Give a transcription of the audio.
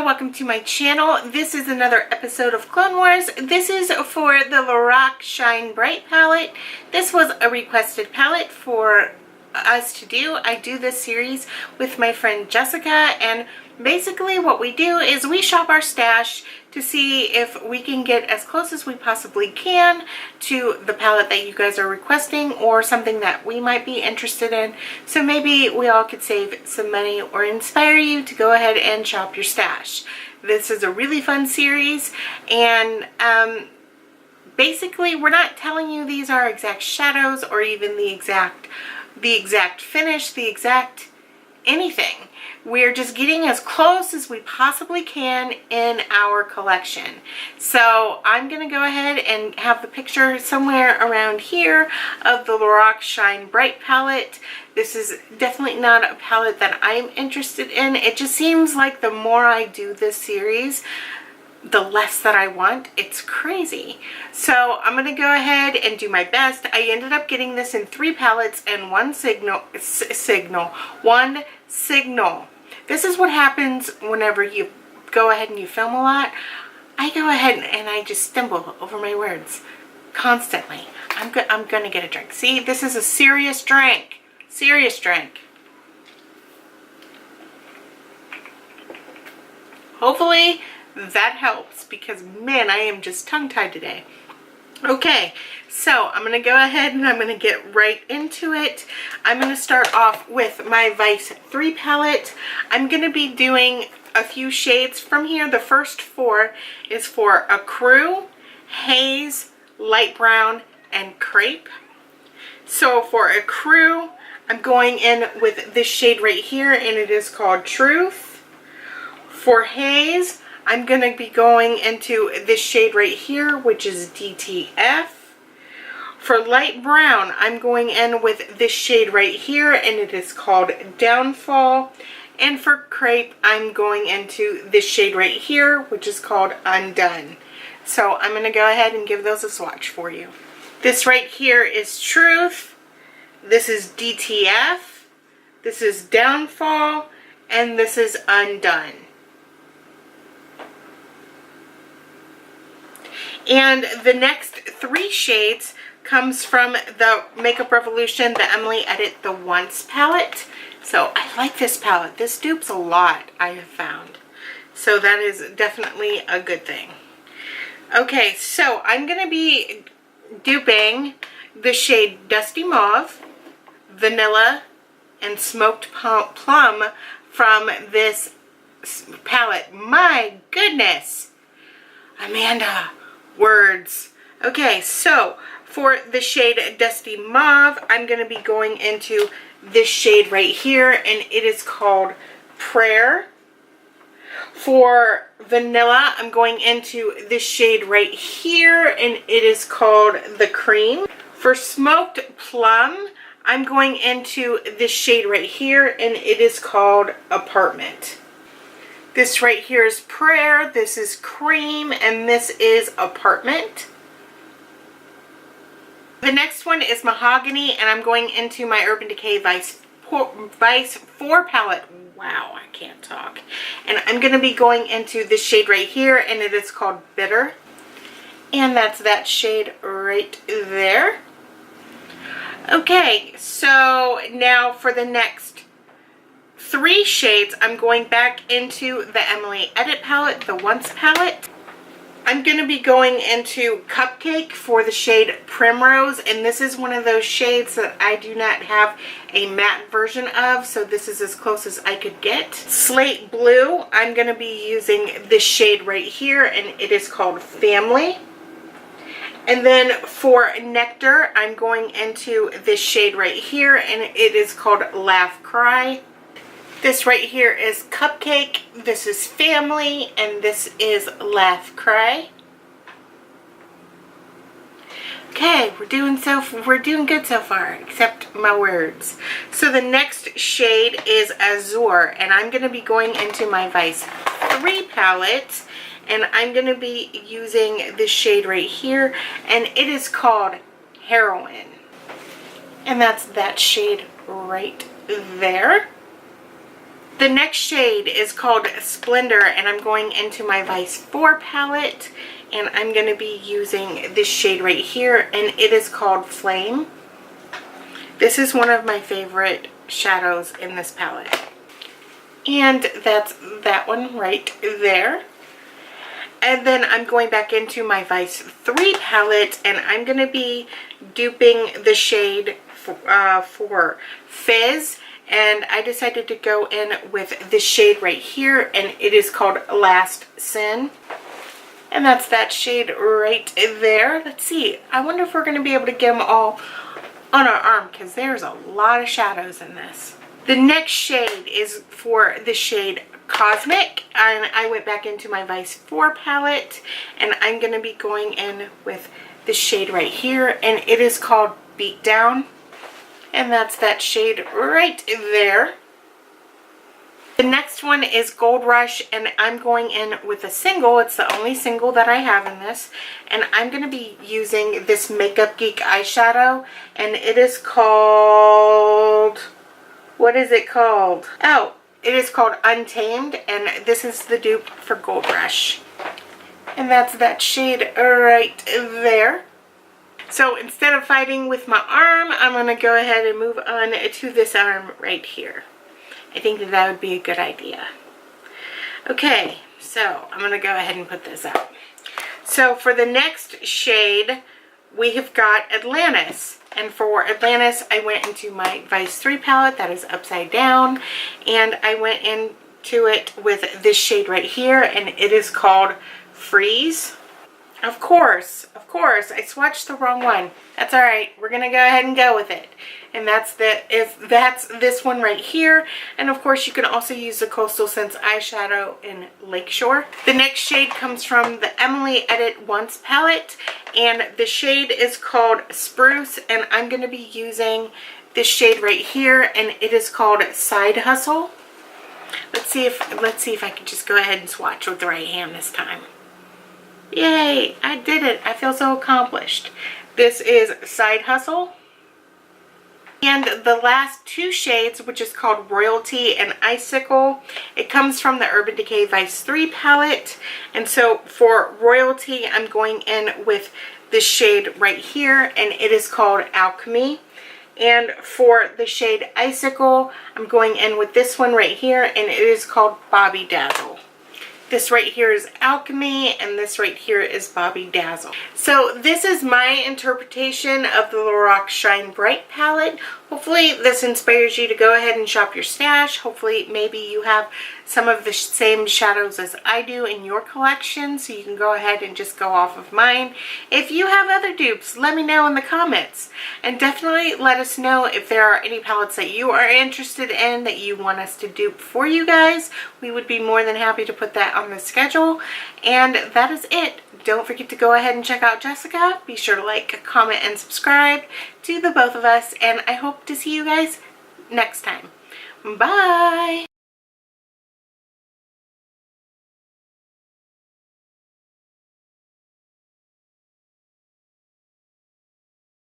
Eyeshadow. Welcome to my channel. This is another episode of Clone Wars. This is for the Lorac Shine Bright palette. This was a requested palette for us to do. I do this series with my friend Jessica, and basically what we do is we shop our stash to see if we can get as close as we possibly can to the palette that you guys are requesting or something that we might be interested in. So maybe we all could save some money or inspire you to go ahead and shop your stash. This is a really fun series, and basically we're not telling you these are exact shadows or even the exact finish, the exact anything. We're just getting as close as we possibly can in our collection. So I'm going to go ahead and have the picture somewhere around here of the Lorac Shine Bright palette. This is definitely not a palette that I'm interested in. It just seems like the more I do this series, the less that I want. It's crazy. So I'm going to go ahead and do my best. I ended up getting this in 3 palettes and one signal. This is what happens whenever you go ahead and you film a lot. I go ahead and I just stumble over my words constantly. I'm going to get a drink. See, this is a serious drink. Serious drink. Hopefully that helps, because man, I am just tongue-tied today. Okay, so I'm going to go ahead and I'm going to get right into it. I'm going to start off with my Vice 3 palette. I'm going to be doing a few shades from here. The first 4 is for Ecru, Haze, Light Brown, and Crepe. So for Ecru, I'm going in with this shade right here, and it is called Truth. For Haze, I'm going to be going into this shade right here, which is DTF. For Light Brown, I'm going in with this shade right here, and it is called Downfall. And for Crepe, I'm going into this shade right here, which is called Undone. So I'm going to go ahead and give those a swatch for you. This right here is Truth. This is DTF. This is Downfall. And this is Undone. And the next 3 shades comes from the Makeup Revolution, the Emily Edit the Once palette. So I like this palette. This dupes a lot, I have found. So that is definitely a good thing. Okay, so I'm going to be duping the shade Dusty Mauve, Vanilla, and Smoked Plum from this palette. My goodness! Amanda! Words. Okay, so for the shade Dusty Mauve, I'm going to be going into this shade right here, and it is called Prayer. For Vanilla, I'm going into this shade right here, and it is called The Cream. For Smoked Plum, I'm going into this shade right here, and it is called Apartment. This right here is Prayer, this is Cream, and this is Apartment. The next one is Mahogany, and I'm going into my Urban Decay Vice 4 palette. Wow, I can't talk. And I'm going to be going into this shade right here, and it is called Bitter. And that's that shade right there. Okay, so now for the next 3 shades, I'm going back into the Emily Edit palette, the Once palette. I'm going to be going into Cupcake for the shade Primrose, and this is one of those shades that I do not have a matte version of, so this is as close as I could get. Slate Blue, I'm going to be using this shade right here, and it is called Family. And then for Nectar, I'm going into this shade right here, and it is called Laugh Cry. This right here is Cupcake, this is Family, and this is Laugh Cry. Okay, we're doing good so far, except my words. So the next shade is Azure, and I'm going to be going into my Vice 3 palette, and I'm going to be using this shade right here, and it is called Heroine. And that's that shade right there. The next shade is called Splendor, and I'm going into my Vice 4 palette, and I'm going to be using this shade right here, and it is called Flame. This is one of my favorite shadows in this palette. And that's that one right there. And then I'm going back into my Vice 3 palette, and I'm going to be duping the shade for Fizz. And I decided to go in with this shade right here, and it is called Last Sin. And that's that shade right there. Let's see. I wonder if we're going to be able to get them all on our arm, because there's a lot of shadows in this. The next shade is for the shade Cosmic, and I went back into my Vice 4 palette, and I'm going to be going in with this shade right here, and it is called Beat Down. And that's that shade right there. The next one is Gold Rush, and I'm going in with a single. It's the only single that I have in this. And I'm going to be using this Makeup Geek eyeshadow, and it is called... what is it called? Oh, it is called Untamed, and this is the dupe for Gold Rush. And that's that shade right there. So instead of fighting with my arm, I'm going to go ahead and move on to this arm right here. I think that would be a good idea. Okay, so I'm going to go ahead and put this out. So for the next shade, we have got Atlantis. And for Atlantis, I went into my Vice 3 palette, that is upside down. And I went into it with this shade right here, and it is called Freeze. Of course, I swatched the wrong one. That's alright, we're going to go ahead and go with it. And that's this one right here. And of course, you can also use the Coastal Scents eyeshadow in Lakeshore. The next shade comes from the Emily Edit Once palette, and the shade is called Spruce, and I'm going to be using this shade right here, and it is called Side Hustle. Let's see if I can just go ahead and swatch with the right hand this time. Yay, I did it. I feel so accomplished. This is Side Hustle. And the last two shades, which is called Royalty and Icicle, it comes from the Urban Decay Vice 3 palette. And so for Royalty, I'm going in with this shade right here, and it is called Alchemy. And for the shade Icicle, I'm going in with this one right here, and it is called Bobby Dazzle. This right here is Alchemy, and this right here is Bobby Dazzle. So this is my interpretation of the Lorac Shine Bright palette. Hopefully this inspires you to go ahead and shop your stash. Hopefully maybe you have some of the same shadows as I do in your collection, so you can go ahead and just go off of mine. If you have other dupes, let me know in the comments. And definitely let us know if there are any palettes that you are interested in that you want us to dupe for you guys. We would be more than happy to put that on the schedule. And that is it. Don't forget to go ahead and check out Jessica. Be sure to like, comment, and subscribe to the both of us. And I hope to see you guys next time. Bye!